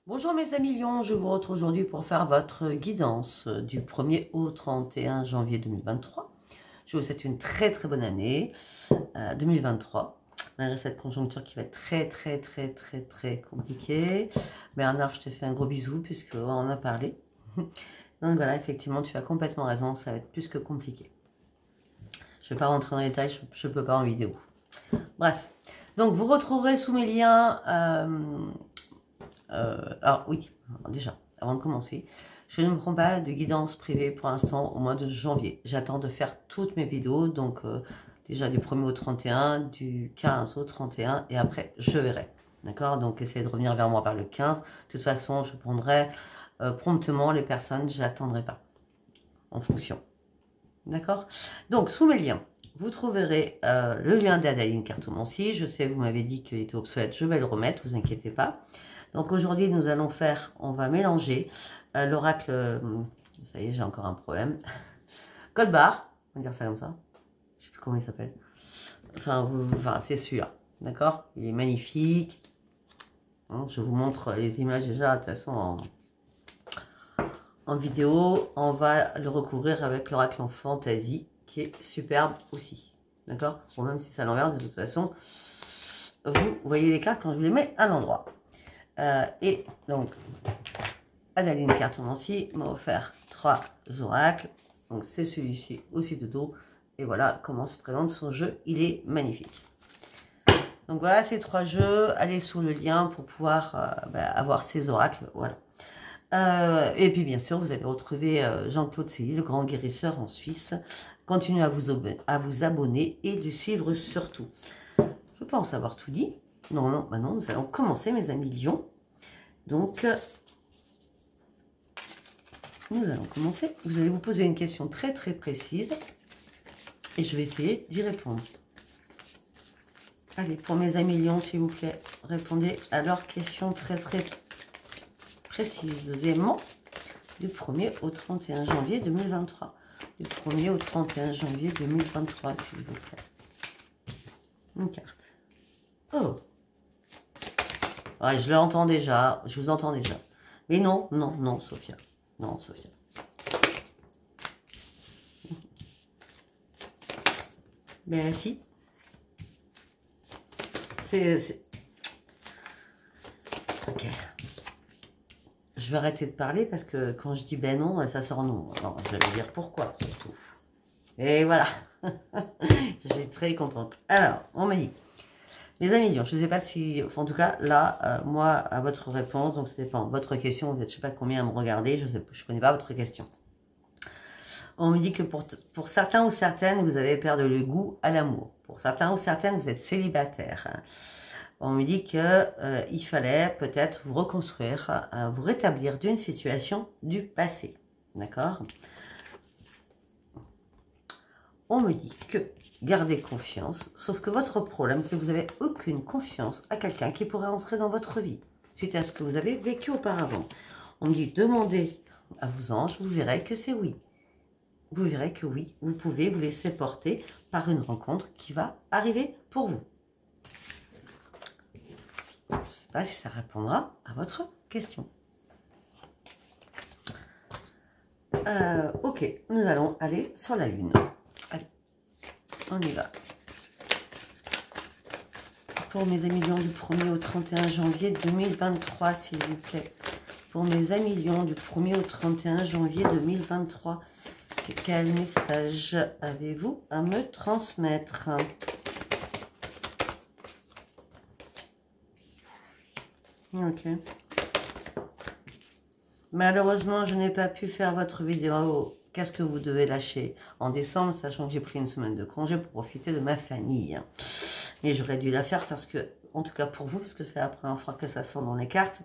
Bonjour mes amis Lions, je vous retrouve aujourd'hui pour faire votre guidance du 1er au 31 janvier 2023. Je vous souhaite une très bonne année 2023, malgré cette conjoncture qui va être très compliquée. Bernard, je te fais un gros bisou puisqu'on en a parlé. Donc voilà, effectivement, tu as complètement raison, ça va être plus que compliqué. Je ne vais pas rentrer dans les détails, je ne peux pas en vidéo. Bref, donc vous retrouverez sous mes liens... alors oui, déjà, avant de commencer, je ne me prends pas de guidance privée pour l'instant au mois de janvier. J'attends de faire toutes mes vidéos, donc déjà du 1er au 31, du 15 au 31, et après je verrai. D'accord? Donc essayez de revenir vers moi par le 15. De toute façon, je prendrai promptement les personnes, je n'attendrai pas. En fonction. D'accord? Donc, sous mes liens, vous trouverez le lien d'Adaline Cartomancie. Je sais, vous m'avez dit qu'il était obsolète, je vais le remettre, vous inquiétez pas. Donc aujourd'hui, nous allons faire, on va mélanger l'oracle, ça y est, j'ai encore un problème, code barre, on va dire ça comme ça, je sais plus comment il s'appelle, enfin c'est sûr, d'accord, il est magnifique, hein, je vous montre les images déjà, de toute façon, en vidéo, on va le recouvrir avec l'oracle en fantaisie, qui est superbe aussi, d'accord, bon, même si c'est à l'envers, de toute façon, vous voyez les cartes quand je les mets à l'endroit. Et donc, Adaline Cartomancie m'a offert 3 oracles. Donc, c'est celui-ci aussi de dos. Et voilà comment se présente son jeu. Il est magnifique. Donc, voilà ces 3 jeux. Allez sous le lien pour pouvoir avoir ces oracles. Voilà. Et puis, bien sûr, vous allez retrouver Jean-Claude Célie, le grand guérisseur en Suisse. Continuez à vous abonner et de suivre surtout. Je pense avoir tout dit. Non, maintenant nous allons commencer, mes amis Lions. Donc, nous allons commencer. Vous allez vous poser une question très précise et je vais essayer d'y répondre. Allez, pour mes amis Lions, s'il vous plaît, répondez à leurs questions très précisément du 1er au 31 janvier 2023. Du 1er au 31 janvier 2023, s'il vous plaît. Une carte. Oh! Ouais, je l'entends déjà, je vous entends déjà. Mais non, Sophia. Non, Sophia. Ben si. C'est... Ok. Je vais arrêter de parler parce que quand je dis ben non, ça sort non. Alors, je vais dire pourquoi, surtout. Et voilà. J'ai très contente. Alors, on m'a dit... Les amis Lions, je ne sais pas si, enfin, en tout cas, là, moi, à votre réponse, donc ça dépend, votre question, vous êtes je ne sais pas combien à me regarder, je ne connais pas votre question. On me dit que pour certains ou certaines, vous avez perdu le goût à l'amour. Pour certains ou certaines, vous êtes célibataire. On me dit que il fallait peut-être vous reconstruire, vous rétablir d'une situation du passé. D'accord? On me dit que gardez confiance, sauf que votre problème, c'est que vous n'avez aucune confiance à quelqu'un qui pourrait entrer dans votre vie, suite à ce que vous avez vécu auparavant. On me dit, demandez à vos anges, vous verrez que c'est oui. Vous verrez que oui, vous pouvez vous laisser porter par une rencontre qui va arriver pour vous. Je ne sais pas si ça répondra à votre question. Ok, nous allons aller sur la Lune. Allez, on y va. Pour mes amis Lions du 1er au 31 janvier 2023, s'il vous plaît. Pour mes amis Lions du 1er au 31 janvier 2023, quel message avez-vous à me transmettre? Ok. Malheureusement, je n'ai pas pu faire votre vidéo. Qu'est-ce que vous devez lâcher en décembre, sachant que j'ai pris une semaine de congé pour profiter de ma famille. Et j'aurais dû la faire parce que, en tout cas pour vous, parce que c'est la première fois que ça sort dans les cartes.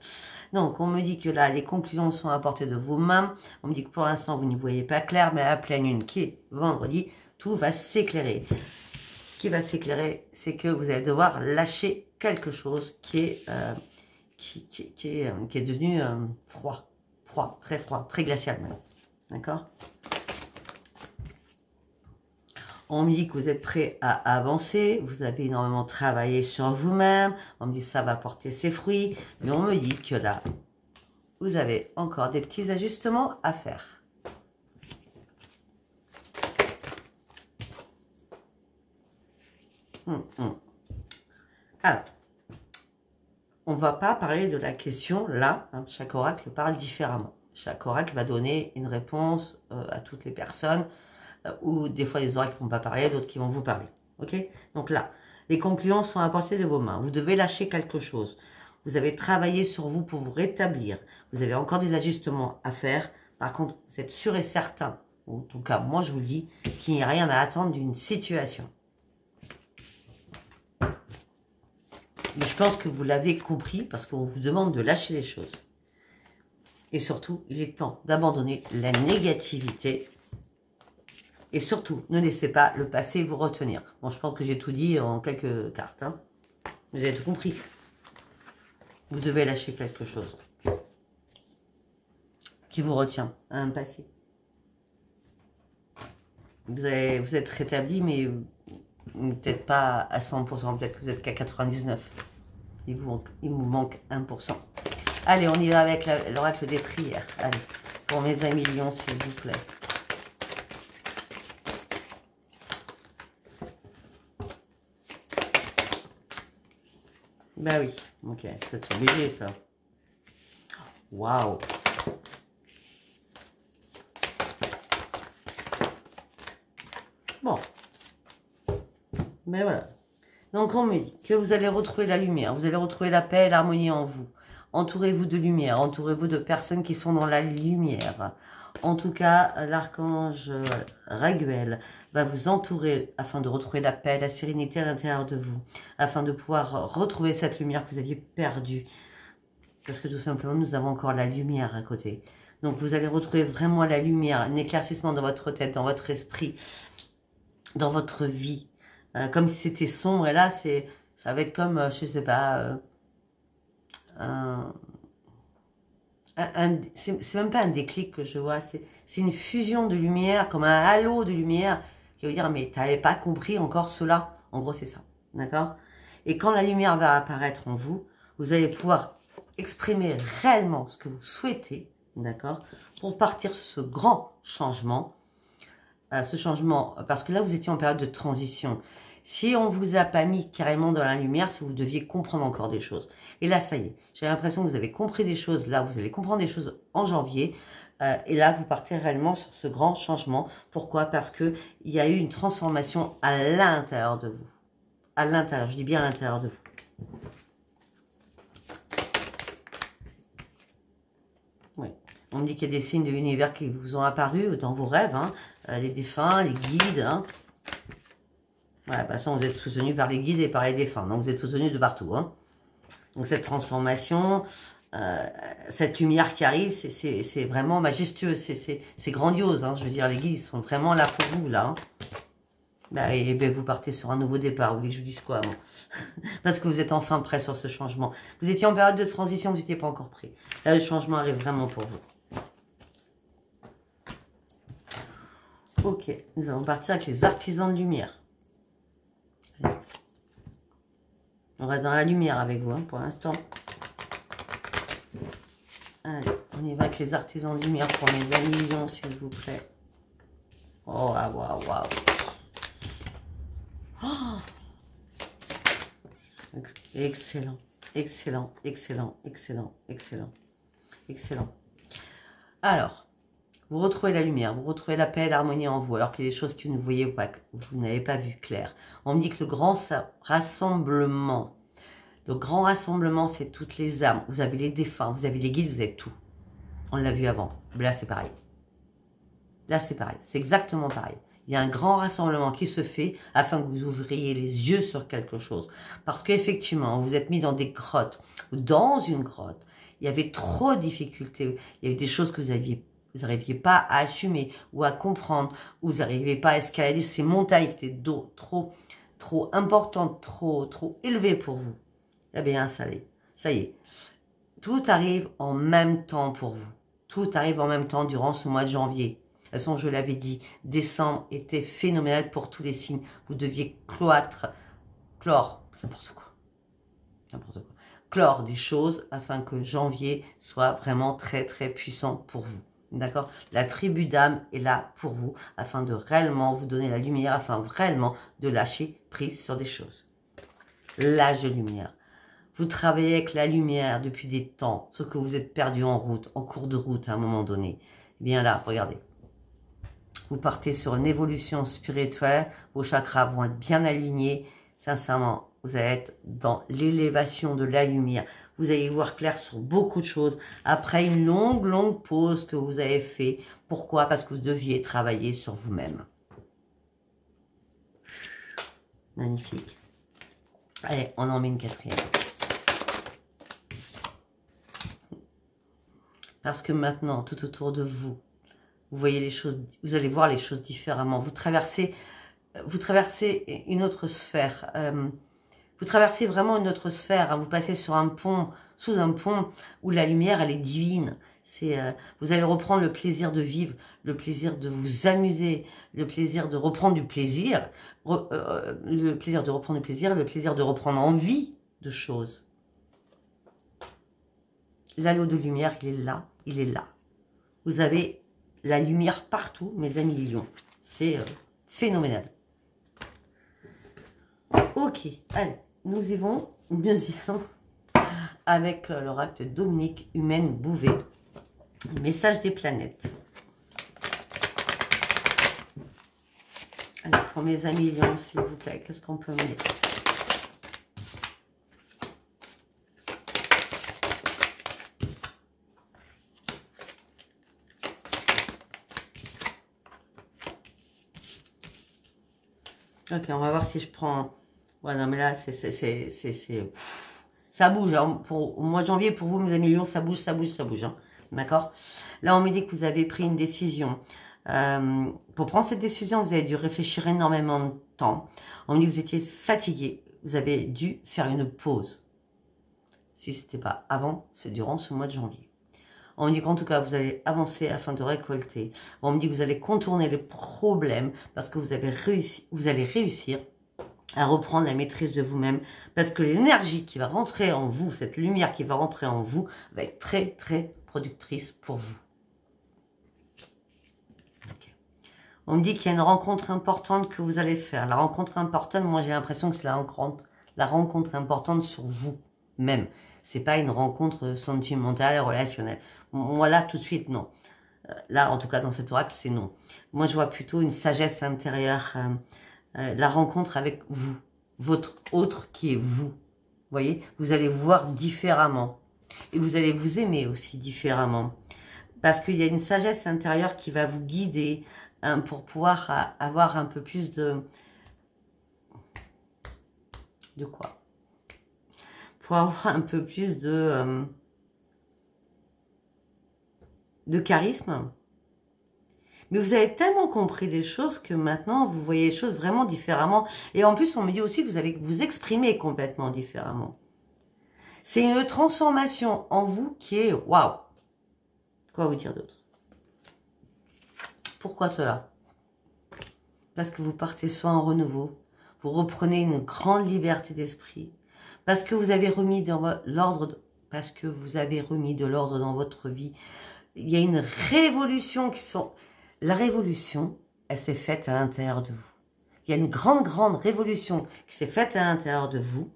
Donc, on me dit que là, les conclusions sont à portée de vos mains. On me dit que pour l'instant, vous n'y voyez pas clair, mais à la pleine lune qui est vendredi, tout va s'éclairer. Ce qui va s'éclairer, c'est que vous allez devoir lâcher quelque chose qui est, devenu froid, très glacial même. D'accord? On me dit que vous êtes prêt à avancer, vous avez énormément travaillé sur vous-même, on me dit que ça va porter ses fruits, mais on me dit que là, vous avez encore des petits ajustements à faire. Alors, on ne va pas parler de la question là. Hein, chaque oracle parle différemment. Chaque oracle va donner une réponse à toutes les personnes. Ou des fois, les oracles ne vont pas parler, d'autres qui vont vous parler. Ok? Donc là, les conclusions sont à portée de vos mains. Vous devez lâcher quelque chose. Vous avez travaillé sur vous pour vous rétablir. Vous avez encore des ajustements à faire. Par contre, vous êtes sûr et certain, ou en tout cas, moi je vous le dis, qu'il n'y a rien à attendre d'une situation. Mais je pense que vous l'avez compris parce qu'on vous demande de lâcher les choses. Et surtout, il est temps d'abandonner la négativité. Et surtout, ne laissez pas le passé vous retenir. Bon, je pense que j'ai tout dit en quelques cartes. Hein. Vous avez tout compris. Vous devez lâcher quelque chose qui vous retient à un passé. Vous êtes rétabli, mais peut-être pas à 100%. Peut-être que vous êtes qu'à 99%. Il vous manque 1%. Allez, on y va avec l'oracle des prières. Allez, pour mes amis lions, s'il vous plaît. Ben oui, ok, c'est obligé ça. Waouh. Bon. Mais voilà. Donc on me dit que vous allez retrouver la lumière, vous allez retrouver la paix et l'harmonie en vous. Entourez-vous de lumière, entourez-vous de personnes qui sont dans la lumière. En tout cas, l'archange Raguel va vous entourer afin de retrouver la paix, la sérénité à l'intérieur de vous, afin de pouvoir retrouver cette lumière que vous aviez perdue. Parce que tout simplement, nous avons encore la lumière à côté. Donc vous allez retrouver vraiment la lumière, un éclaircissement dans votre tête, dans votre esprit, dans votre vie. Comme si c'était sombre, et là, ça va être comme, je sais pas, c'est même pas un déclic que je vois, c'est une fusion de lumière, comme un halo de lumière, qui veut dire, mais tu n'avais pas compris encore cela. En gros, c'est ça, d'accord? Et quand la lumière va apparaître en vous, vous allez pouvoir exprimer réellement ce que vous souhaitez, d'accord? Pour partir sur ce grand changement, parce que là, vous étiez en période de transition. Si on vous a pas mis carrément dans la lumière, c'est que vous deviez comprendre encore des choses. Et là, ça y est, j'ai l'impression que vous avez compris des choses. Là, vous allez comprendre des choses en janvier. Et là, vous partez réellement sur ce grand changement. Pourquoi? Parce qu'il y a eu une transformation à l'intérieur de vous. À l'intérieur, je dis bien à l'intérieur de vous. Oui. On me dit qu'il y a des signes de l'univers qui vous ont apparu dans vos rêves. Hein. Les défunts, les guides. Hein. Voilà, de toute façon, vous êtes soutenu par les guides et par les défunts. Donc, vous êtes soutenu de partout. Hein. Donc, cette transformation, cette lumière qui arrive, c'est vraiment majestueux. C'est grandiose. Hein. Je veux dire, les guides, ils sont vraiment là pour vous, là. Hein. Bah, et ben, vous partez sur un nouveau départ. Vous voulez que je vous dise quoi, moi? Parce que vous êtes enfin prêt sur ce changement. Vous étiez en période de transition, vous n'étiez pas encore prêt. Là, le changement arrive vraiment pour vous. Ok, nous allons partir avec les artisans de lumière. Allez. On reste dans la lumière avec vous, hein, pour l'instant. Allez, on y va avec les artisans de lumière pour mes amis lions, s'il vous plaît. Oh, waouh, waouh, waouh. Oh. Excellent, excellent, excellent, excellent, excellent, excellent. Alors, vous retrouvez la lumière, vous retrouvez la paix et l'harmonie en vous, alors qu'il y a des choses que vous ne voyez pas, que vous n'avez pas vu clair. On me dit que le grand rassemblement, c'est toutes les âmes. Vous avez les défunts, vous avez les guides, vous avez tout. On l'a vu avant. Là, c'est pareil. Là, c'est pareil. C'est exactement pareil. Il y a un grand rassemblement qui se fait afin que vous ouvriez les yeux sur quelque chose. Parce qu'effectivement, vous êtes mis dans des grottes, ou dans une grotte. Il y avait trop de difficultés. Il y avait des choses que vous n'arriviez pas à assumer ou à comprendre, ou vous n'arriviez pas à escalader ces montagnes qui étaient d'eau trop importantes, trop élevées pour vous. Eh bien, ça y est. Tout arrive en même temps pour vous. Tout arrive en même temps durant ce mois de janvier. De toute façon, je l'avais dit, décembre était phénoménal pour tous les signes. Vous deviez clore, n'importe quoi. clore des choses afin que janvier soit vraiment très très puissant pour vous. D'accord? La tribu d'âme est là pour vous afin de réellement vous donner la lumière, afin vraiment de lâcher prise sur des choses. L'âge de lumière. Vous travaillez avec la lumière depuis des temps, ce que vous êtes perdu en route, en cours de route à un moment donné. Eh bien là, regardez. Vous partez sur une évolution spirituelle, vos chakras vont être bien alignés. Sincèrement, vous allez être dans l'élévation de la lumière. Vous allez voir clair sur beaucoup de choses. Après une longue pause que vous avez fait. Pourquoi? Parce que vous deviez travailler sur vous-même. Magnifique. Allez, on en met une quatrième. Parce que maintenant, tout autour de vous, vous voyez les choses, vous allez voir les choses différemment. Vous traversez une autre sphère. Vous traversez vraiment une autre sphère. Hein. Vous passez sur un pont, sous un pont où la lumière, elle est divine. Vous allez reprendre le plaisir de vivre, le plaisir de vous amuser, le plaisir de reprendre du plaisir, le plaisir de reprendre du plaisir, le plaisir de reprendre envie de choses. L'halo de lumière, il est là, il est là. Vous avez la lumière partout, mes amis lions. C'est phénoménal. Ok, allez, nous y allons avec l'oracle Dominique Humaine Bouvet. Message des planètes. Allez, pour mes amis lions, s'il vous plaît, qu'est-ce qu'on peut me dire? Ok, on va voir si je prends... Ouais, non, mais là, ça bouge. Hein. Au mois de janvier, pour vous, mes amis lions, ça bouge, ça bouge, ça bouge. Hein. D'accord? Là, on me dit que vous avez pris une décision. Pour prendre cette décision, vous avez dû réfléchir énormément de temps. On me dit que vous étiez fatigué. Vous avez dû faire une pause. Si ce n'était pas avant, c'est durant ce mois de janvier. On me dit qu'en tout cas, vous allez avancer afin de récolter. On me dit que vous allez contourner les problèmes parce que vous allez réussir à reprendre la maîtrise de vous-même. Parce que l'énergie qui va rentrer en vous, cette lumière qui va rentrer en vous, va être très, très productrice pour vous. Okay. On me dit qu'il y a une rencontre importante que vous allez faire. La rencontre importante, moi j'ai l'impression que c'est la rencontre importante sur vous-même. C'est pas une rencontre sentimentale, relationnelle. Moi là, tout de suite, non. Là, en tout cas, dans cet oracle, c'est non. Moi, je vois plutôt une sagesse intérieure, la rencontre avec vous, votre autre qui est vous. Vous voyez, vous allez voir différemment. Et vous allez vous aimer aussi différemment. Parce qu'il y a une sagesse intérieure qui va vous guider pour pouvoir avoir un peu plus de... De quoi? Pour avoir un peu plus de charisme. Mais vous avez tellement compris des choses que maintenant, vous voyez les choses vraiment différemment. Et en plus, on me dit aussi que vous allez vous exprimer complètement différemment. C'est une transformation en vous qui est waouh. Quoi vous dire d'autre? Pourquoi cela? Parce que vous partez soit en renouveau, vous reprenez une grande liberté d'esprit, parce que vous avez remis dans l'ordre, parce que vous avez remis de l'ordre dans votre vie. Il y a une révolution qui sont... La révolution, elle s'est faite à l'intérieur de vous. Il y a une grande révolution qui s'est faite à l'intérieur de vous,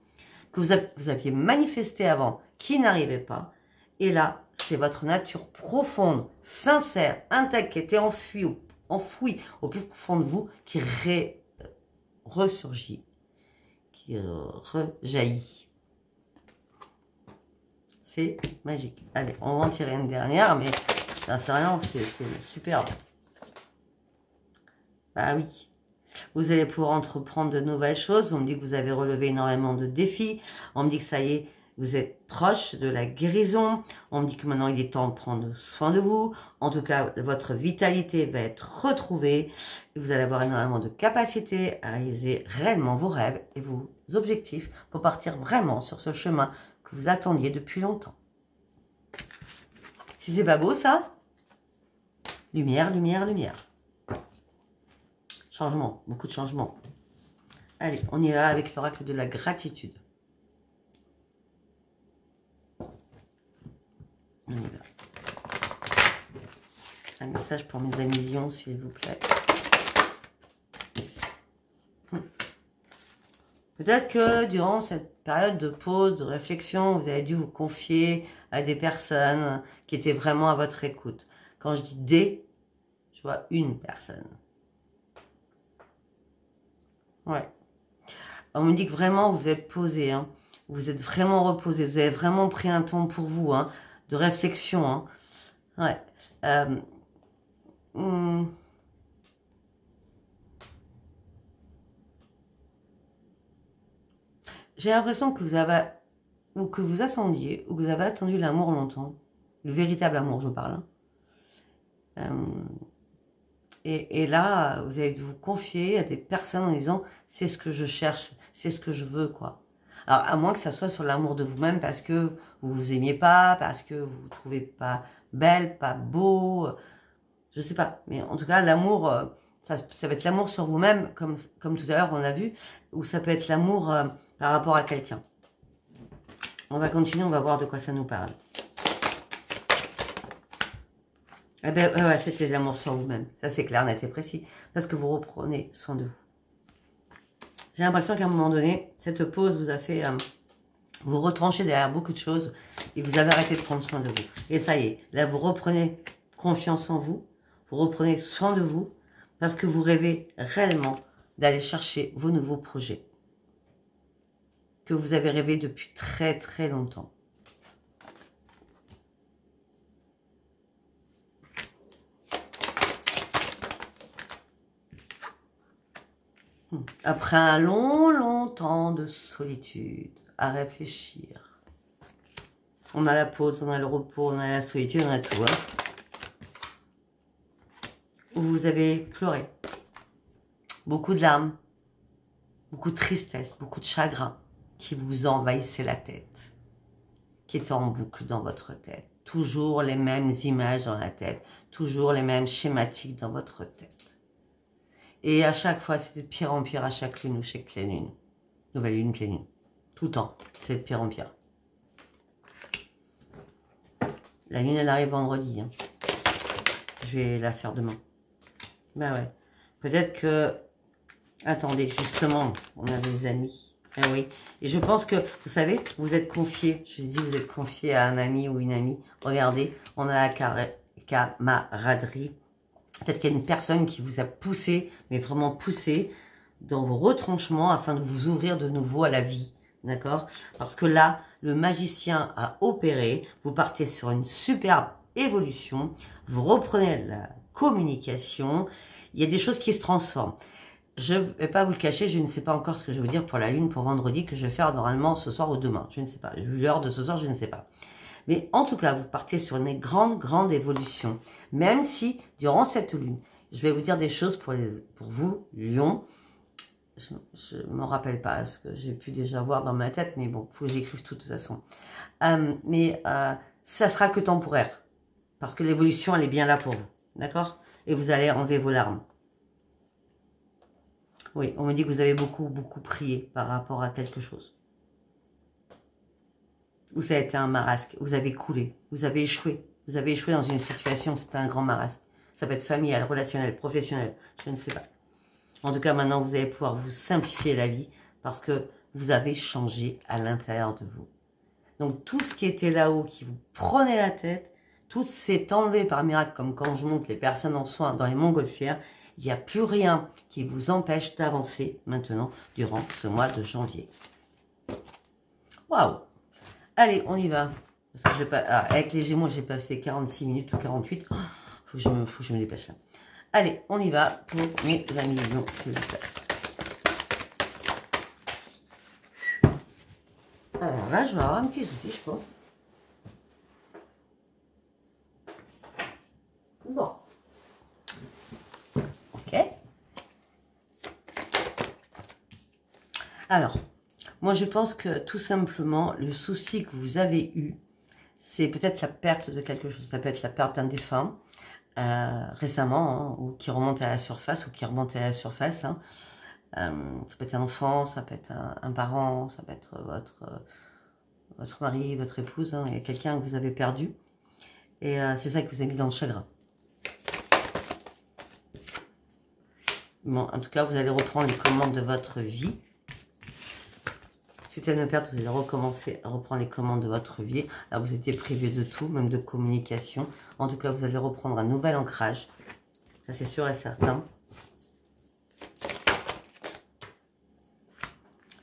que vous aviez manifesté avant, qui n'arrivait pas. Et là, c'est votre nature profonde, sincère, intacte, qui était enfouie au plus profond de vous, qui ressurgit, qui rejaillit. C'est magique. Allez, on va en tirer une dernière, mais ça c'est rien, c'est superbe. Bah oui. Vous allez pouvoir entreprendre de nouvelles choses. On me dit que vous avez relevé énormément de défis. On me dit que ça y est, vous êtes proche de la guérison. On me dit que maintenant, il est temps de prendre soin de vous. En tout cas, votre vitalité va être retrouvée. Et vous allez avoir énormément de capacité à réaliser réellement vos rêves et vos objectifs pour partir vraiment sur ce chemin que vous attendiez depuis longtemps. Si c'est pas beau, ça? Lumière, lumière, lumière. Changement, beaucoup de changements. Allez, on y va avec l'oracle de la gratitude. On y va. Un message pour mes amis lions, s'il vous plaît. Peut-être que durant cette période de pause, de réflexion, vous avez dû vous confier à des personnes qui étaient vraiment à votre écoute. Quand je dis des, je vois une personne. Ouais. On me dit que vraiment vous êtes posé, hein. Vous êtes vraiment reposé, vous avez vraiment pris un temps pour vous, hein, de réflexion. Hein. Ouais. J'ai l'impression que vous avez, ou que vous attendiez, ou que vous avez attendu l'amour longtemps. Le véritable amour, je parle. Et là, vous avez dû vous confier à des personnes en disant, c'est ce que je cherche, c'est ce que je veux, quoi. Alors, à moins que ça soit sur l'amour de vous-même parce que vous vous aimiez pas, parce que vous vous trouvez pas belle, pas beau, je sais pas. Mais en tout cas, l'amour, ça va être l'amour sur vous-même, comme tout à l'heure on a vu, ou ça peut être l'amour par rapport à quelqu'un. On va continuer, on va voir de quoi ça nous parle. Eh ben, ouais, c'était l'amour sur vous-même. Ça, c'est clair, net et précis. Parce que vous reprenez soin de vous. J'ai l'impression qu'à un moment donné, cette pause vous a fait vous retrancher derrière beaucoup de choses et vous avez arrêté de prendre soin de vous. Et ça y est, là, vous reprenez confiance en vous, vous reprenez soin de vous parce que vous rêvez réellement d'aller chercher vos nouveaux projets que vous avez rêvé depuis très très longtemps. Après un long temps de solitude, à réfléchir. On a la pause, on a le repos, on a la solitude, on a tout. Hein. Où vous avez pleuré. Beaucoup de larmes, beaucoup de tristesse, beaucoup de chagrin qui vous envahissaient la tête, qui étaient en boucle dans votre tête. Toujours les mêmes images dans la tête, toujours les mêmes schématiques dans votre tête. Et à chaque fois, c'est de pire en pire à chaque lune ou chaque pleine lune. Nouvelle lune, pleine lune. Tout le temps, c'est de pire en pire. La lune, elle arrive vendredi. Hein. Je vais la faire demain. Ben ouais. Peut-être que... Attendez, justement, on a des amis. Ah oui. Et je pense que, vous savez, vous êtes confié. Je vous ai dit, vous êtes confié à un ami ou une amie. Regardez, on a la camaraderie. Peut-être qu'il y a une personne qui vous a poussé, mais vraiment poussé, dans vos retranchements afin de vous ouvrir de nouveau à la vie. D'accord? Parce que là, le magicien a opéré. Vous partez sur une superbe évolution. Vous reprenez la communication. Il y a des choses qui se transforment. Je ne vais pas vous le cacher, je ne sais pas encore ce que je vais vous dire pour la lune, pour vendredi, que je vais faire normalement ce soir ou demain. Je ne sais pas. Vu l'heure de ce soir, je ne sais pas. Mais en tout cas, vous partez sur une grande évolution. Même si, durant cette lune, je vais vous dire des choses pour vous, Lion. Je ne me rappelle pas ce que j'ai pu déjà voir dans ma tête, mais bon, il faut que j'écrive tout de toute façon. Ça sera que temporaire. Parce que l'évolution, elle est bien là pour vous. D'accord? Et vous allez enlever vos larmes. Oui, on me dit que vous avez beaucoup prié par rapport à quelque chose. Ou ça a été un marasque, vous avez coulé, vous avez échoué. Vous avez échoué dans une situation, c'était un grand marasque. Ça peut être familial, relationnel, professionnel, je ne sais pas. En tout cas, maintenant, vous allez pouvoir vous simplifier la vie parce que vous avez changé à l'intérieur de vous. Donc, tout ce qui était là-haut, qui vous prenait la tête, tout s'est enlevé par miracle, comme quand je montre les personnes en soins dans les montgolfières. Il n'y a plus rien qui vous empêche d'avancer maintenant durant ce mois de janvier. Waouh! Allez, on y va. Parce que avec les Gémeaux, j'ai passé 46 minutes ou 48. Oh, faut que je me dépêche là. Allez, on y va pour mes amis lions, s'il vous plaît. Alors là, je vais avoir un petit souci, je pense. Bon. Ok. Alors, moi, je pense que tout simplement, le souci que vous avez eu, c'est peut-être la perte de quelque chose. Ça peut être la perte d'un défunt récemment, hein, ou qui remonte à la surface, ou qui remonte à la surface. Hein. Ça peut être un enfant, ça peut être un parent, ça peut être votre mari, votre épouse. Hein, il y a quelqu'un que vous avez perdu. Et c'est ça qui vous a mis dans le chagrin. Bon, en tout cas, vous allez reprendre les commandes de votre vie. Suite à une perte, vous allez recommencer à reprendre les commandes de votre vie. Là, vous étiez privé de tout, même de communication. En tout cas, vous allez reprendre un nouvel ancrage. Ça, c'est sûr et certain.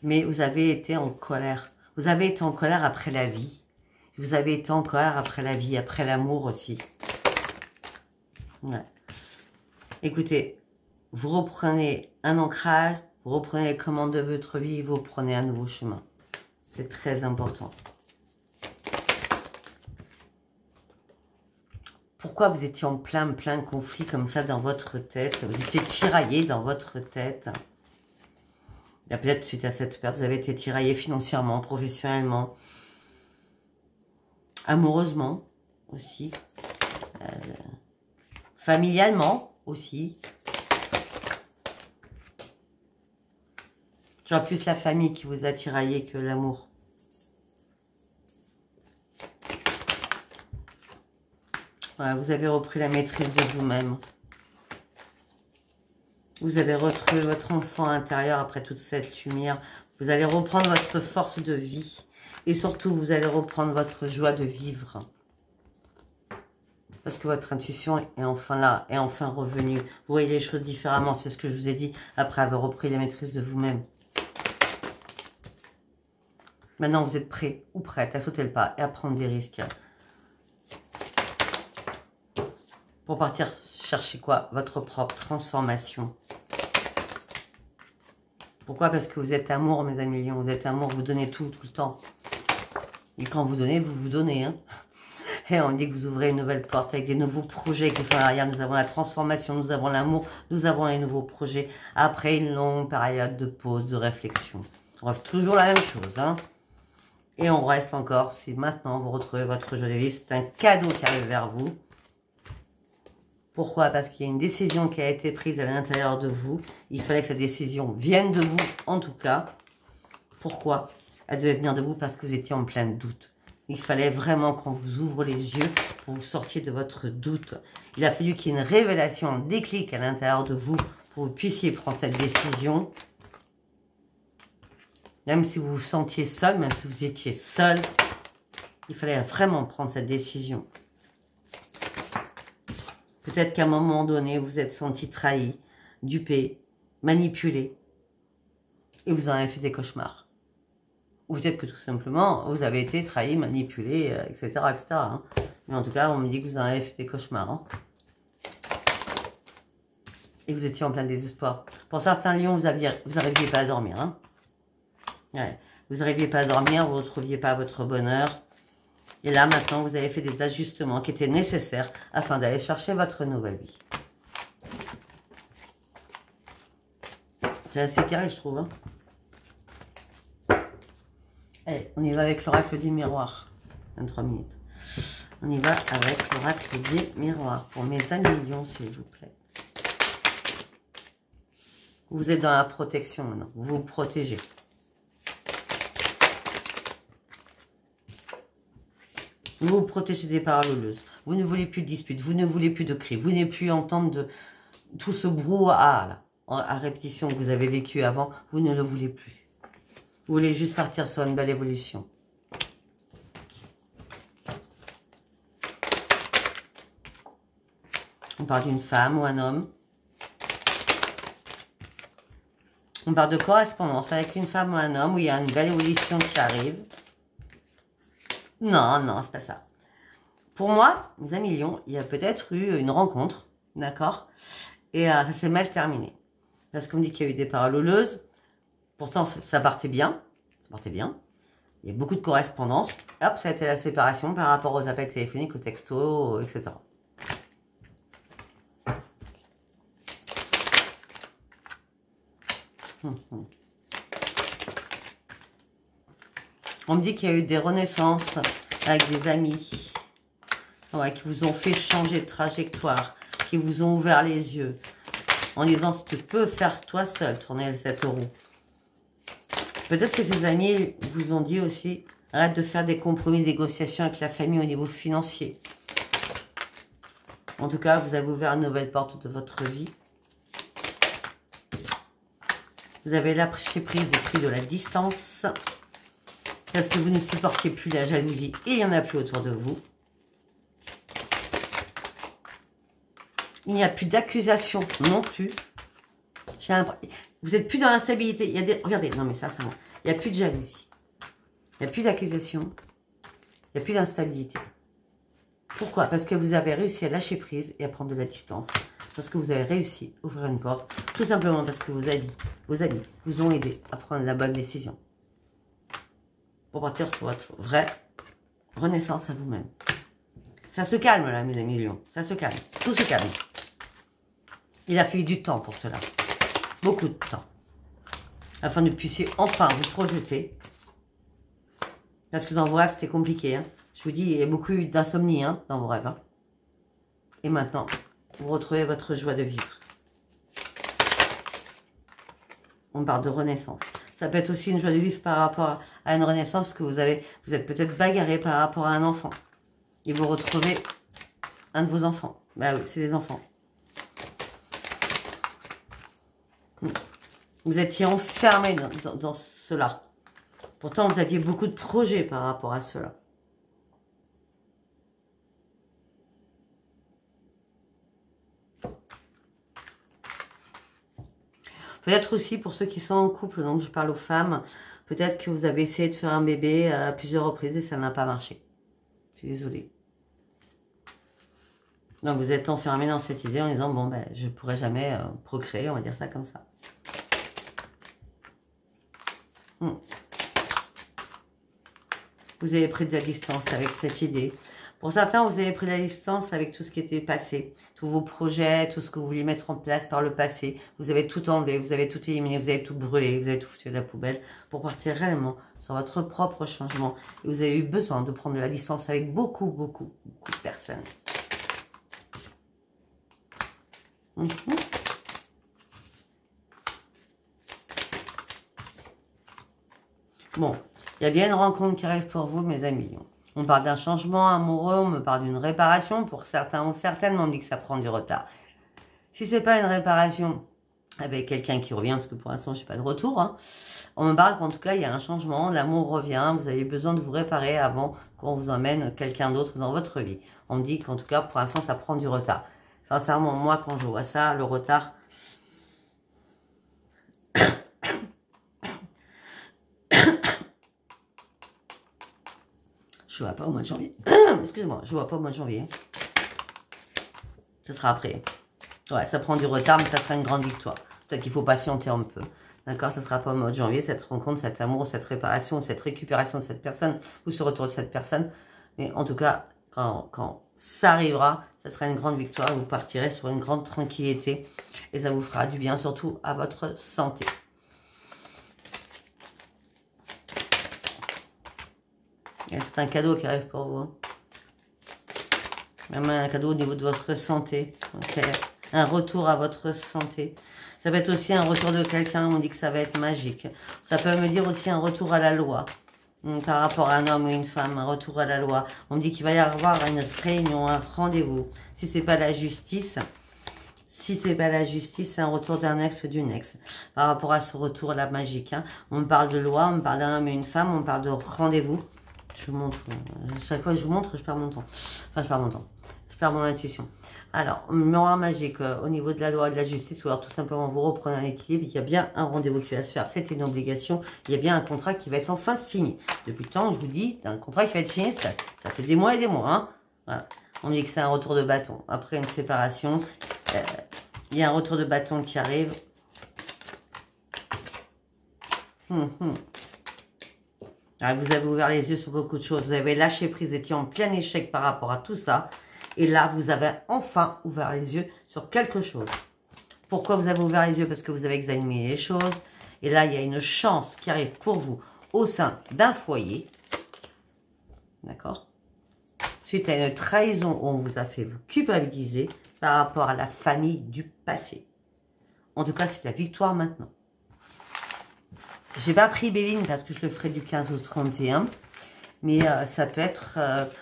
Mais vous avez été en colère. Vous avez été en colère après la vie. Vous avez été en colère après la vie, après l'amour aussi. Ouais. Écoutez, vous reprenez un ancrage, vous reprenez les commandes de votre vie et vous prenez un nouveau chemin. C'est très important. Pourquoi vous étiez en plein conflit comme ça dans votre tête? Vous étiez tiraillé dans votre tête. Il y a peut-être suite à cette perte, vous avez été tiraillé financièrement, professionnellement, amoureusement aussi, familialement aussi. Tu vois, plus la famille qui vous a tiraillé que l'amour. Voilà, vous avez repris la maîtrise de vous-même. Vous avez retrouvé votre enfant intérieur après toute cette lumière. Vous allez reprendre votre force de vie. Et surtout, vous allez reprendre votre joie de vivre. Parce que votre intuition est enfin là, est enfin revenue. Vous voyez les choses différemment, c'est ce que je vous ai dit, après avoir repris la maîtrise de vous-même. Maintenant, vous êtes prêt ou prête à sauter le pas et à prendre des risques. Pour partir chercher quoi? Votre propre transformation. Pourquoi? Parce que vous êtes amour, mes amis lions. Vous êtes amour, vous donnez tout le temps. Et quand vous donnez, vous vous donnez. Hein. Et on dit que vous ouvrez une nouvelle porte avec des nouveaux projets qui sont derrière. Nous avons la transformation, nous avons l'amour, nous avons les nouveaux projets. Après une longue période de pause, de réflexion. Bref, toujours la même chose. Hein. Et on reste encore, si maintenant vous retrouvez votre joie de vivre, c'est un cadeau qui arrive vers vous. Pourquoi? Parce qu'il y a une décision qui a été prise à l'intérieur de vous. Il fallait que cette décision vienne de vous, en tout cas. Pourquoi? Elle devait venir de vous parce que vous étiez en plein doute. Il fallait vraiment qu'on vous ouvre les yeux pour vous sortir de votre doute. Il a fallu qu'il y ait une révélation, un déclic à l'intérieur de vous pour que vous puissiez prendre cette décision. Même si vous vous sentiez seul, même si vous étiez seul, il fallait vraiment prendre cette décision. Peut-être qu'à un moment donné, vous êtes senti trahi, dupé, manipulé. Et vous en avez fait des cauchemars. Ou peut-être que tout simplement, vous avez été trahi, manipulé, etc. etc. Hein. Mais en tout cas, on me dit que vous en avez fait des cauchemars. Hein. Et vous étiez en plein désespoir. Pour certains lions, vous n'arriviez pas à dormir. Hein. Ouais. Vous n'arriviez pas à dormir, vous ne retrouviez pas votre bonheur. Et là, maintenant, vous avez fait des ajustements qui étaient nécessaires afin d'aller chercher votre nouvelle vie. C'est assez carré, je trouve. Hein. Allez, on y va avec l'oracle des miroirs. 23 minutes. On y va avec l'oracle des miroirs. Pour mes amis lions, s'il vous plaît. Vous êtes dans la protection maintenant. Vous vous protégez. Vous vous protégez des paroleuses. Vous ne voulez plus de disputes. Vous ne voulez plus de cris. Vous n'avez plus entendre de tout ce brouhaha là, à répétition que vous avez vécu avant. Vous ne le voulez plus. Vous voulez juste partir sur une belle évolution. On parle d'une femme ou un homme. On parle de correspondance avec une femme ou un homme où il y a une belle évolution qui arrive. Non, non, c'est pas ça. Pour moi, mes amis lions, il y a peut-être eu une rencontre, d'accord? Et ça s'est mal terminé. Parce qu'on me dit qu'il y a eu des paroleuses. Pourtant, ça partait bien. Ça partait bien. Il y a beaucoup de correspondance. Hop, ça a été la séparation par rapport aux appels téléphoniques, aux textos, etc. On me dit qu'il y a eu des renaissances avec des amis, ouais, qui vous ont fait changer de trajectoire, qui vous ont ouvert les yeux, en disant ce que tu peux faire toi seul, tourner cette roue. Peut-être que ces amis vous ont dit aussi, arrête de faire des compromis, des négociations avec la famille au niveau financier. En tout cas, vous avez ouvert une nouvelle porte de votre vie. Vous avez lâché prise et pris de la distance. Parce que vous ne supportiez plus la jalousie et il n'y en a plus autour de vous. Il n'y a plus d'accusation non plus. Vous n'êtes plus dans l'instabilité. Il y a des... Regardez, non mais ça, ça va. Il n'y a plus de jalousie. Il n'y a plus d'accusation. Il n'y a plus d'instabilité. Pourquoi? Parce que vous avez réussi à lâcher prise et à prendre de la distance. Parce que vous avez réussi à ouvrir une porte. Tout simplement parce que vos amis vous ont aidé à prendre la bonne décision. Pour partir sur votre vraie renaissance à vous-même. Ça se calme là, mes amis lions. Ça se calme. Tout se calme. Il a fallu du temps pour cela. Beaucoup de temps. Afin que vous puissiez enfin vous projeter. Parce que dans vos rêves, c'était compliqué. Hein. Je vous dis, il y a beaucoup d'insomnie hein, dans vos rêves. Hein. Et maintenant, vous retrouvez votre joie de vivre. On parle de renaissance. Ça peut être aussi une joie de vivre par rapport à une renaissance que vous êtes peut-être bagarré par rapport à un enfant. Et vous retrouvez un de vos enfants. Bah oui, c'est des enfants. Vous étiez enfermé dans cela. Pourtant, vous aviez beaucoup de projets par rapport à cela. Peut-être aussi pour ceux qui sont en couple, donc je parle aux femmes, peut-être que vous avez essayé de faire un bébé à plusieurs reprises et ça n'a pas marché. Je suis désolée. Donc vous êtes enfermé dans cette idée en disant, bon ben je ne pourrai jamais procréer, on va dire ça comme ça. Vous avez pris de la distance avec cette idée. Pour certains, vous avez pris de la distance avec tout ce qui était passé. Tous vos projets, tout ce que vous vouliez mettre en place par le passé. Vous avez tout enlevé, vous avez tout éliminé, vous avez tout brûlé, vous avez tout foutu à la poubelle pour partir réellement sur votre propre changement. Et vous avez eu besoin de prendre de la distance avec beaucoup de personnes. Bon, il y a bien une rencontre qui arrive pour vous, mes amis. On parle d'un changement amoureux, on me parle d'une réparation. Pour certains ou certaines, on me dit que ça prend du retard. Si c'est pas une réparation avec quelqu'un qui revient, parce que pour l'instant, je n'ai pas de retour, hein, on me parle qu'en tout cas, il y a un changement, l'amour revient, vous avez besoin de vous réparer avant qu'on vous emmène quelqu'un d'autre dans votre vie. On me dit qu'en tout cas, pour l'instant, ça prend du retard. Sincèrement, moi, quand je vois ça, le retard... Je vois pas au mois de janvier. Excusez-moi, je vois pas au mois de janvier. Ce sera après. Ouais, ça prend du retard, mais ça sera une grande victoire. Peut-être qu'il faut patienter un peu. D'accord, ça sera pas au mois de janvier, cette rencontre, cet amour, cette réparation, cette récupération de cette personne, ou ce retour de cette personne. Mais en tout cas, quand ça arrivera, ça sera une grande victoire. Vous partirez sur une grande tranquillité. Et ça vous fera du bien, surtout à votre santé. C'est un cadeau qui arrive pour vous. Hein. Même un cadeau au niveau de votre santé. Okay. Un retour à votre santé. Ça peut être aussi un retour de quelqu'un. On dit que ça va être magique. Ça peut me dire aussi un retour à la loi. Par rapport à un homme ou une femme. Un retour à la loi. On me dit qu'il va y avoir une réunion, un rendez-vous. Si c'est pas la justice... Si c'est pas la justice, c'est un retour d'un ex ou d'une ex. Par rapport à ce retour-là magique. Hein. On me parle de loi, on me parle d'un homme et une femme. On me parle de rendez-vous. Je vous montre, chaque fois que je vous montre, je perds mon temps. Enfin, je perds mon temps. Je perds mon intuition. Alors, miroir magique, au niveau de la loi et de la justice, ou alors tout simplement vous reprenez un équilibre, il y a bien un rendez-vous qui va se faire. C'est une obligation. Il y a bien un contrat qui va être enfin signé. Depuis le temps, je vous dis, un contrat qui va être signé, ça fait des mois et des mois. Hein. Voilà. On me dit que c'est un retour de bâton. Après une séparation, il y a un retour de bâton qui arrive. Alors, vous avez ouvert les yeux sur beaucoup de choses. Vous avez lâché prise, vous étiez en plein échec par rapport à tout ça. Et là, vous avez enfin ouvert les yeux sur quelque chose. Pourquoi vous avez ouvert les yeux? Parce que vous avez examiné les choses. Et là, il y a une chance qui arrive pour vous au sein d'un foyer. D'accord? Suite à une trahison où on vous a fait vous culpabiliser par rapport à la famille du passé. En tout cas, c'est la victoire maintenant. J'ai pas pris Béline parce que je le ferai du 15 au 31. mais ça peut être,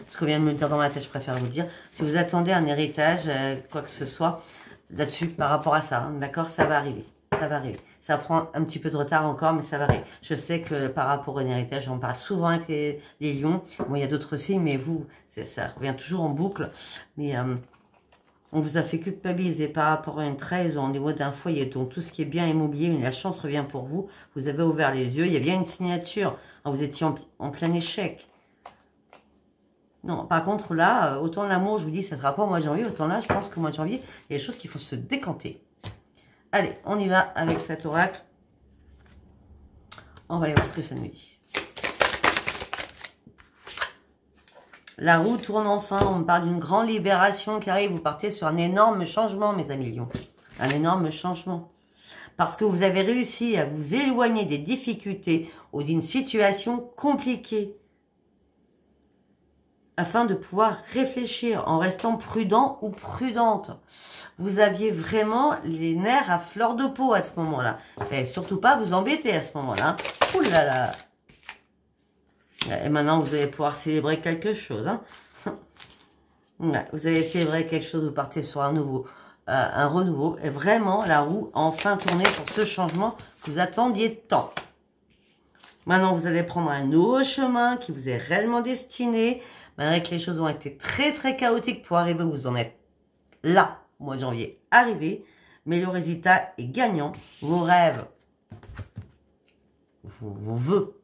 ce qu'on vient de me dire dans ma tête, je préfère vous dire, si vous attendez un héritage, quoi que ce soit, là-dessus, par rapport à ça, hein, d'accord, ça va arriver, ça va arriver. Ça prend un petit peu de retard encore, mais ça va arriver. Je sais que par rapport au héritage, on parle souvent avec les lions. Bon, il y a d'autres signes, mais vous, ça revient toujours en boucle. Mais on vous a fait culpabiliser par rapport à une trahison au niveau d'un foyer. Donc, tout ce qui est bien immobilier, mais la chance revient pour vous. Vous avez ouvert les yeux. Il y a bien une signature. Vous étiez en plein échec. Non, par contre, là, autant l'amour, je vous dis, ça ne sera pas au mois de janvier. Autant là, je pense qu'au mois de janvier, il y a des choses qu'il faut se décanter. Allez, on y va avec cet oracle. On va aller voir ce que ça nous dit. La roue tourne enfin. On parle d'une grande libération qui arrive. Vous partez sur un énorme changement, mes amis lions. Un énorme changement. Parce que vous avez réussi à vous éloigner des difficultés ou d'une situation compliquée. Afin de pouvoir réfléchir en restant prudent ou prudente. Vous aviez vraiment les nerfs à fleur de peau à ce moment-là. Et surtout pas vous embêter à ce moment-là. Ouh là là. Et maintenant, vous allez pouvoir célébrer quelque chose. Hein. Vous allez célébrer quelque chose, vous partez sur un renouveau. Et vraiment, la roue a enfin tourné pour ce changement que vous attendiez tant. Maintenant, vous allez prendre un nouveau chemin qui vous est réellement destiné. Malgré que les choses ont été très très chaotiques pour arriver où vous en êtes là, au mois de janvier, arrivé. Mais le résultat est gagnant. Vos rêves, vos vœux,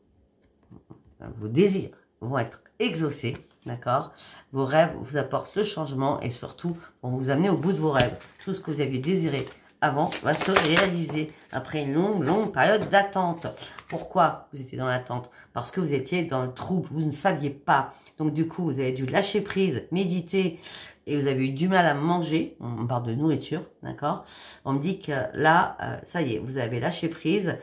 vos désirs vont être exaucés, d'accord? Vos rêves vous apportent le changement et surtout vont vous amener au bout de vos rêves. Tout ce que vous aviez désiré avant va se réaliser après une longue période d'attente. Pourquoi vous étiez dans l'attente? Parce que vous étiez dans le trouble, vous ne saviez pas. Donc du coup, vous avez dû lâcher prise, méditer et vous avez eu du mal à manger. On parle de nourriture, d'accord? On me dit que là, ça y est, vous avez lâché prise.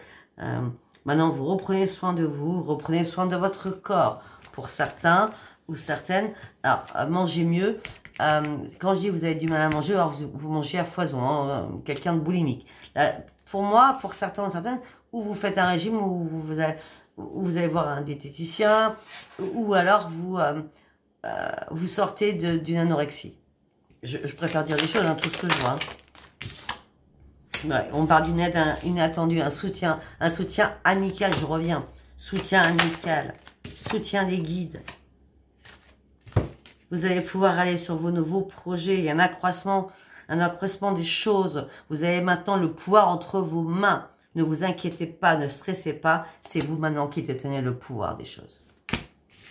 Maintenant, vous reprenez soin de vous, reprenez soin de votre corps. Pour certains ou certaines, alors, mangez mieux. Quand je dis vous avez du mal à manger, alors vous mangez à foison, hein, quelqu'un de boulimique. Là, pour moi, pour certains ou certaines, ou vous faites un régime, ou vous allez voir un diététicien, ou alors vous sortez d'une anorexie. Je préfère dire des choses, hein, tout ce que je vois. Hein. Ouais, on parle d'une aide inattendue, un soutien amical, je reviens. Soutien amical, soutien des guides. Vous allez pouvoir aller sur vos nouveaux projets. Il y a un accroissement des choses. Vous avez maintenant le pouvoir entre vos mains. Ne vous inquiétez pas, ne stressez pas. C'est vous maintenant qui détenez le pouvoir des choses.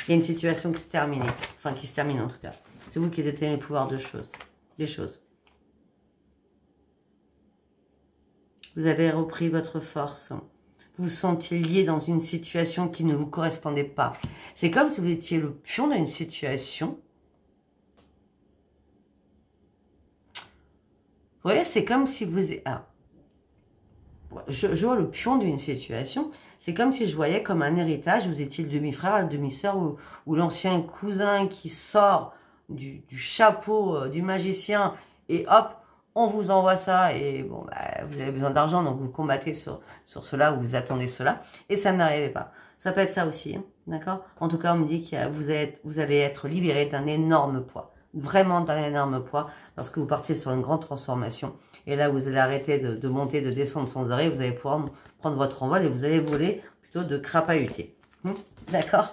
Il y a une situation qui se termine. Enfin, qui se termine en tout cas. C'est vous qui détenez le pouvoir des choses. Vous avez repris votre force. Vous vous sentiez lié dans une situation qui ne vous correspondait pas. C'est comme si vous étiez le pion d'une situation. Vous voyez, c'est comme si vous... Ah, je vois le pion d'une situation. C'est comme si je voyais comme un héritage. Vous étiez le demi-frère, la demi-sœur ou l'ancien cousin qui sort du chapeau du magicien et hop, on vous envoie ça et bon, bah, vous avez besoin d'argent, donc vous combattez sur cela ou vous attendez cela et ça n'arrivait pas. Ça peut être ça aussi, hein, d'accord? En tout cas, on me dit que vous allez être libéré d'un énorme poids, vraiment d'un énorme poids, lorsque vous partez sur une grande transformation. Et là, vous allez arrêter de monter, de descendre sans arrêt, vous allez pouvoir prendre votre envol et vous allez voler plutôt de crapahuter. D'accord?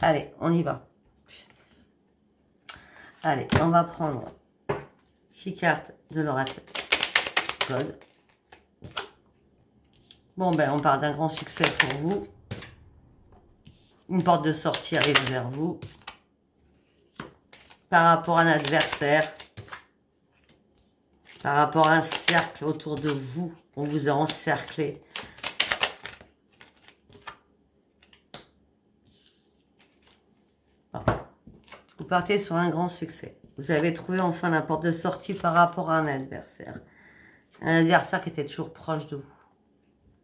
Allez, on y va. Allez, on va prendre 6 cartes de l'oracle code. Bon, ben, on parle d'un grand succès pour vous. Une porte de sortie arrive vers vous. Par rapport à un adversaire. Par rapport à un cercle autour de vous. On vous a encerclé. Vous partez sur un grand succès. Vous avez trouvé enfin la porte de sortie par rapport à un adversaire. Un adversaire qui était toujours proche de vous.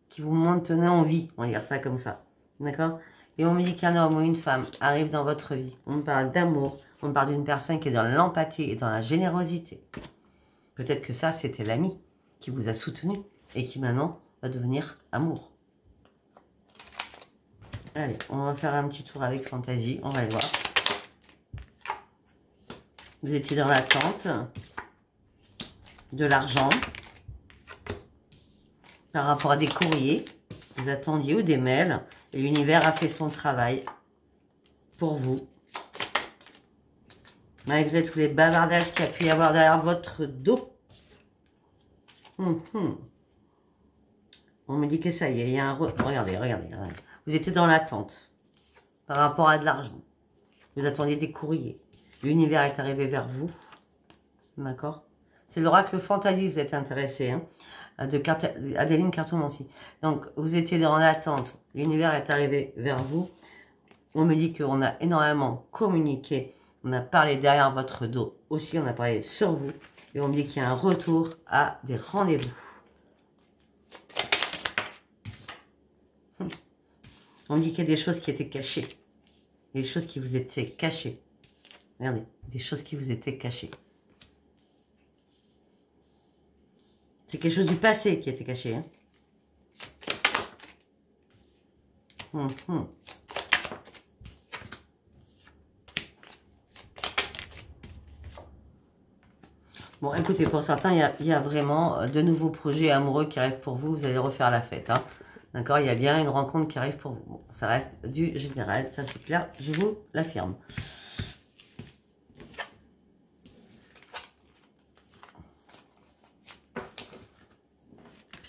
Qui vous maintenait en vie, on va dire ça comme ça. D'accord? Et on me dit qu'un homme ou une femme arrive dans votre vie. On parle d'amour. On parle d'une personne qui est dans l'empathie et dans la générosité. Peut-être que ça, c'était l'ami qui vous a soutenu et qui maintenant va devenir amour. Allez, on va faire un petit tour avec Fantasy. On va le voir. Vous étiez dans l'attente de l'argent par rapport à des courriers. Vous attendiez ou des mails. Et l'univers a fait son travail pour vous. Malgré tous les bavardages qu'il y a pu y avoir derrière votre dos. On me dit que ça y est, il y a un... Regardez. Vous étiez dans l'attente par rapport à de l'argent. Vous attendiez des courriers. L'univers est arrivé vers vous. D'accord? C'est l'oracle Fantasy, vous êtes intéressé. Hein, de Adeline Cartomancie. Donc, vous étiez dans l'attente. L'univers est arrivé vers vous. On me dit qu'on a énormément communiqué. On a parlé derrière votre dos. Aussi, on a parlé sur vous. Et on me dit qu'il y a un retour à des rendez-vous. On me dit qu'il y a des choses qui étaient cachées. Des choses qui vous étaient cachées. Regardez, des choses qui vous étaient cachées. C'est quelque chose du passé qui était caché. Hein. Bon, écoutez, pour certains, il y a vraiment de nouveaux projets amoureux qui arrivent pour vous. Vous allez refaire la fête. Hein. D'accord? Il y a bien une rencontre qui arrive pour vous. Bon, ça reste du général, ça c'est clair, je vous l'affirme.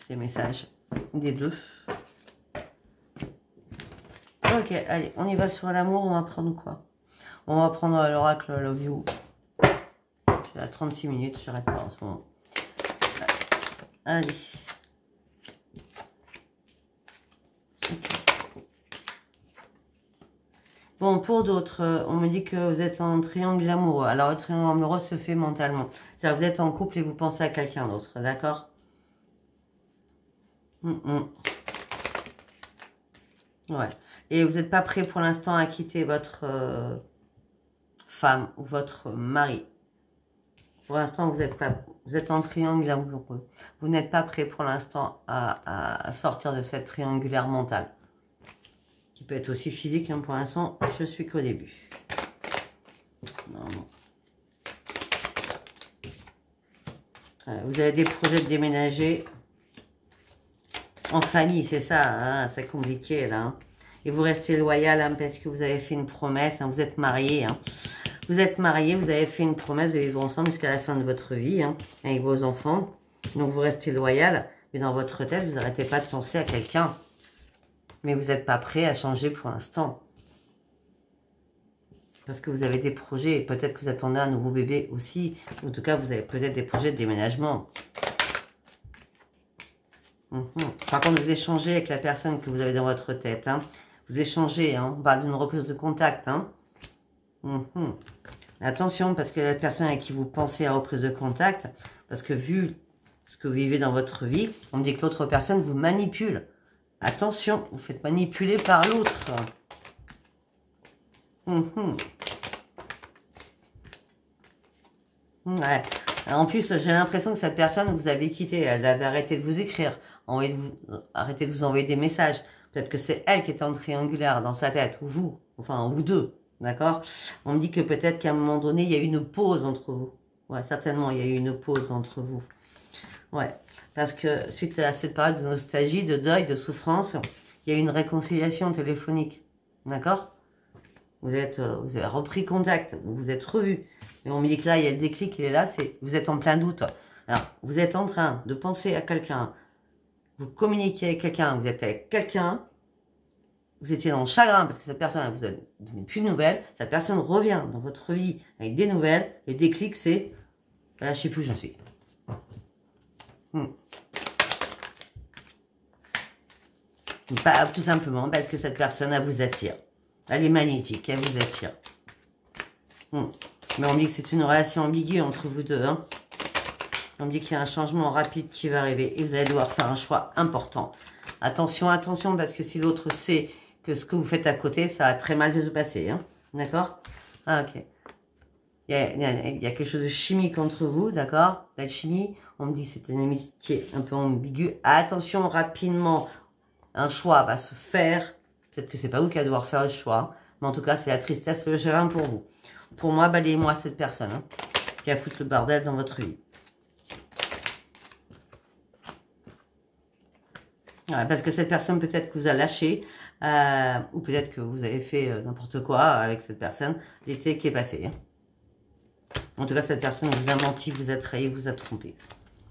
Les messages des deux. Ok, allez, on y va sur l'amour. On va prendre quoi? On va prendre l'oracle Love You. Je suis à 36 minutes, je n'arrête pas en ce moment. Allez. Okay. Bon, pour d'autres, on me dit que vous êtes en triangle amoureux. Alors, le triangle amoureux se fait mentalement. C'est-à-dire que vous êtes en couple et vous pensez à quelqu'un d'autre, d'accord? Ouais. Et vous n'êtes pas prêt pour l'instant à quitter votre femme ou votre mari. Pour l'instant, vous êtes en triangle amoureux. Vous n'êtes pas prêt pour l'instant à sortir de cette triangulaire mentale. Qui peut être aussi physique, hein, pour l'instant, je suis qu'au début. Non. Voilà, vous avez des projets de déménager en famille, c'est ça, hein, c'est compliqué là. Hein. Et vous restez loyal hein, parce que vous avez fait une promesse, hein, vous êtes marié. Hein. Vous êtes marié, vous avez fait une promesse de vivre ensemble jusqu'à la fin de votre vie, hein, avec vos enfants. Donc vous restez loyal, mais dans votre tête, vous n'arrêtez pas de penser à quelqu'un. Mais vous n'êtes pas prêt à changer pour l'instant. Parce que vous avez des projets, peut-être que vous attendez un nouveau bébé aussi. En tout cas, vous avez peut-être des projets de déménagement. Par contre, vous échangez avec la personne que vous avez dans votre tête. Hein. Vous échangez, hein. On parle d'une reprise de contact. Hein. Attention, parce que la personne avec qui vous pensez à reprise de contact, parce que vu ce que vous vivez dans votre vie, on me dit que l'autre personne vous manipule. Attention, vous faites manipuler par l'autre. Ouais. En plus, j'ai l'impression que cette personne, vous avez quitté, elle avait arrêté de vous écrire, arrêté de vous envoyer des messages. Peut-être que c'est elle qui était en triangulaire dans sa tête, ou vous, enfin, vous deux, d'accord? On me dit que peut-être qu'à un moment donné, il y a eu une pause entre vous. Ouais, certainement, il y a eu une pause entre vous. Ouais, parce que suite à cette période de nostalgie, de deuil, de souffrance, il y a eu une réconciliation téléphonique, d'accord? Vous avez repris contact, vous êtes revus. Et on me dit que là, il y a le déclic, il est là, vous êtes en plein doute. Alors, vous êtes en train de penser à quelqu'un, vous communiquez avec quelqu'un, vous êtes avec quelqu'un, vous étiez dans le chagrin parce que cette personne, vous donne plus de nouvelles, cette personne revient dans votre vie avec des nouvelles, et le déclic, c'est, je ne sais plus où j'en suis. Pas, tout simplement parce que cette personne, elle vous attire. Elle est magnétique, elle vous attire. Mais on me dit que c'est une relation ambiguë entre vous deux. Hein. On me dit qu'il y a un changement rapide qui va arriver et vous allez devoir faire un choix important. Attention, attention, parce que si l'autre sait que ce que vous faites à côté, ça va très mal se passer. Hein. D'accord? Ah, ok. Il y a quelque chose de chimique entre vous, d'accord? L'alchimie, on me dit que c'est une amitié un peu ambiguë. Attention, rapidement, un choix va se faire. Peut-être que c'est pas vous qui allez devoir faire le choix. Mais en tout cas, c'est la tristesse, le chagrin pour vous. Pour moi, balayez-moi cette personne hein, qui a foutu le bordel dans votre vie. Ouais, parce que cette personne, peut-être que vous a lâché, ou peut-être que vous avez fait n'importe quoi avec cette personne l'été qui est passé. Hein. En tout cas, cette personne vous a menti, vous a trahi, vous a trompé.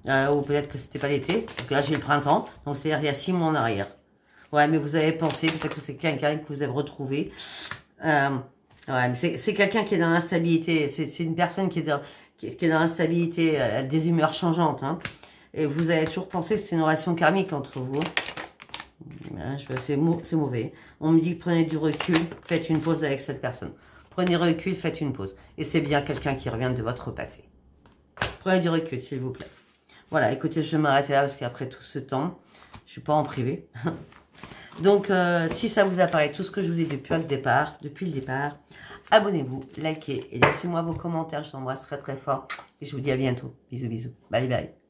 Ou peut-être que c'était pas l'été, parce que là j'ai le printemps, donc c'est-à-dire il y a 6 mois en arrière. Ouais, mais vous avez pensé, peut-être que c'est quelqu'un que vous avez retrouvé. Ouais, mais c'est quelqu'un qui est dans l'instabilité, c'est une personne qui est dans l'instabilité, des humeurs changeantes. Hein. Et vous avez toujours pensé que c'est une relation karmique entre vous. C'est mauvais. On me dit prenez du recul, faites une pause avec cette personne. Prenez recul, faites une pause. Et c'est bien quelqu'un qui revient de votre passé. Prenez du recul, s'il vous plaît. Voilà, écoutez, je vais m'arrêter là parce qu'après tout ce temps, je suis pas en privé. Donc, si ça vous apparaît, tout ce que je vous ai dit depuis le départ, abonnez-vous, likez et laissez-moi vos commentaires. Je vous embrasse très très fort. Et je vous dis à bientôt. Bisous, bisous. Bye, bye.